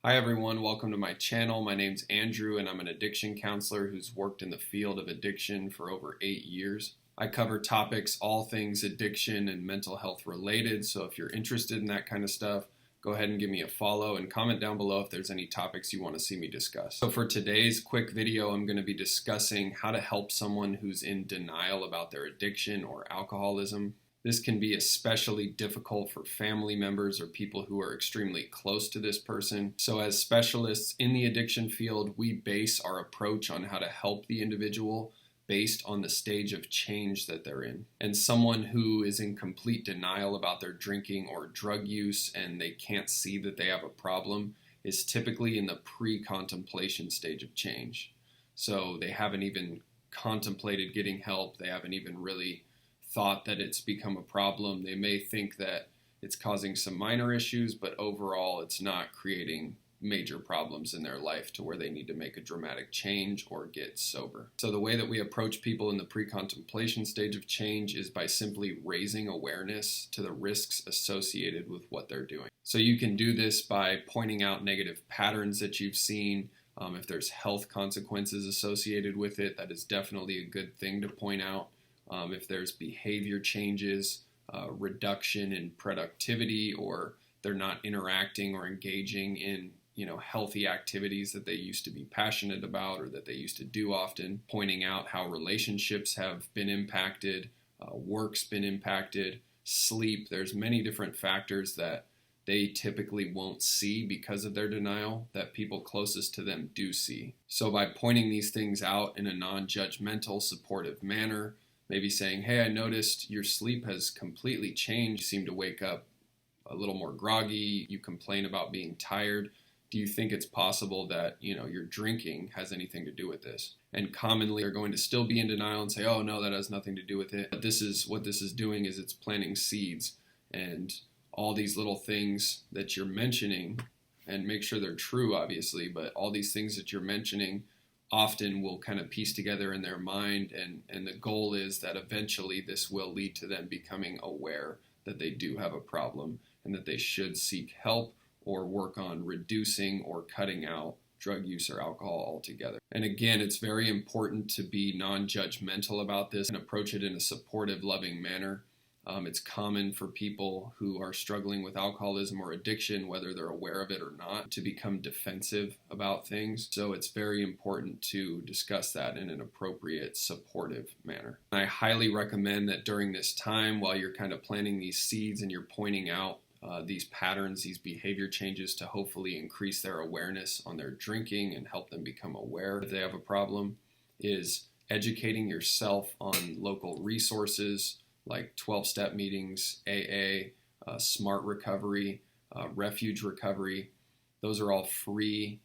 Hi everyone, welcome to my channel. My name's Andrew and I'm an addiction counselor who's worked in the field of addiction for over 8 years. I cover topics, all things addiction and mental health related, so if you're interested in that kind of stuff, go ahead and give me a follow and comment down below if there's any topics you want to see me discuss. So for today's quick video, I'm going to be discussing how to help someone who's in denial about their addiction or alcoholism. This can be especially difficult for family members or people who are extremely close to this person. So as specialists in the addiction field, we base our approach on how to help the individual based on the stage of change that they're in. And someone who is in complete denial about their drinking or drug use and they can't see that they have a problem is typically in the pre-contemplation stage of change. So they haven't even contemplated getting help. They haven't even really thought that it's become a problem. They may think that it's causing some minor issues, but overall it's not creating major problems in their life to where they need to make a dramatic change or get sober. So the way that we approach people in the pre-contemplation stage of change is by simply raising awareness to the risks associated with what they're doing. So you can do this by pointing out negative patterns that you've seen. If there's health consequences associated with it, that is definitely a good thing to point out. If there's behavior changes, reduction in productivity, or they're not interacting or engaging in healthy activities that they used to be passionate about or that they used to do often, pointing out how relationships have been impacted, work's been impacted, sleep. There's many different factors that they typically won't see because of their denial that people closest to them do see. So by pointing these things out in a non-judgmental, supportive manner, maybe saying, hey, I noticed your sleep has completely changed. You seem to wake up a little more groggy. You complain about being tired. Do you think it's possible that, your drinking has anything to do with this? And commonly they're going to still be in denial and say, oh, no, that has nothing to do with it. But what this is doing is it's planting seeds, and all these little things that you're mentioning, and make sure they're true, obviously, but all these things that you're mentioning often will kind of piece together in their mind, and the goal is that eventually this will lead to them becoming aware that they do have a problem and that they should seek help or work on reducing or cutting out drug use or alcohol altogether. And again, it's very important to be non-judgmental about this and approach it in a supportive, loving manner. It's common for people who are struggling with alcoholism or addiction, whether they're aware of it or not, to become defensive about things. So it's very important to discuss that in an appropriate, supportive manner. I highly recommend that during this time, while you're kind of planting these seeds and you're pointing out these patterns, these behavior changes to hopefully increase their awareness on their drinking and help them become aware that they have a problem, is educating yourself on local resources like 12-step meetings, AA, Smart Recovery, Refuge Recovery. Those are all free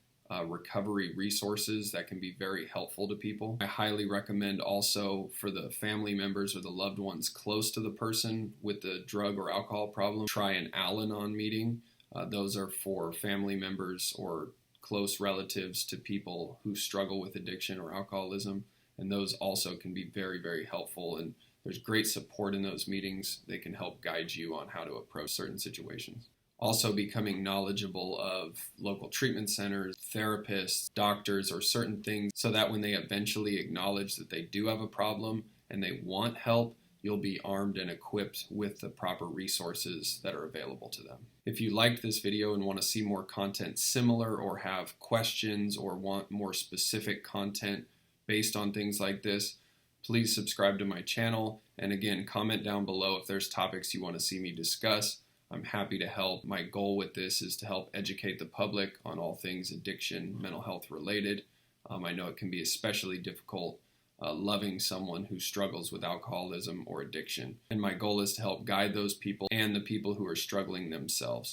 recovery resources that can be very helpful to people. I highly recommend also for the family members or the loved ones close to the person with the drug or alcohol problem, try an Al-Anon meeting. Those are for family members or close relatives to people who struggle with addiction or alcoholism, and those also can be very, very helpful, and there's great support in those meetings. They can help guide you on how to approach certain situations. Also becoming knowledgeable of local treatment centers, therapists, doctors, or certain things so that when they eventually acknowledge that they do have a problem and they want help, you'll be armed and equipped with the proper resources that are available to them. If you liked this video and want to see more content similar or have questions or want more specific content based on things like this, please subscribe to my channel, and again, comment down below if there's topics you want to see me discuss. I'm happy to help. My goal with this is to help educate the public on all things addiction, mental health related. I know it can be especially difficult loving someone who struggles with alcoholism or addiction, and my goal is to help guide those people and the people who are struggling themselves.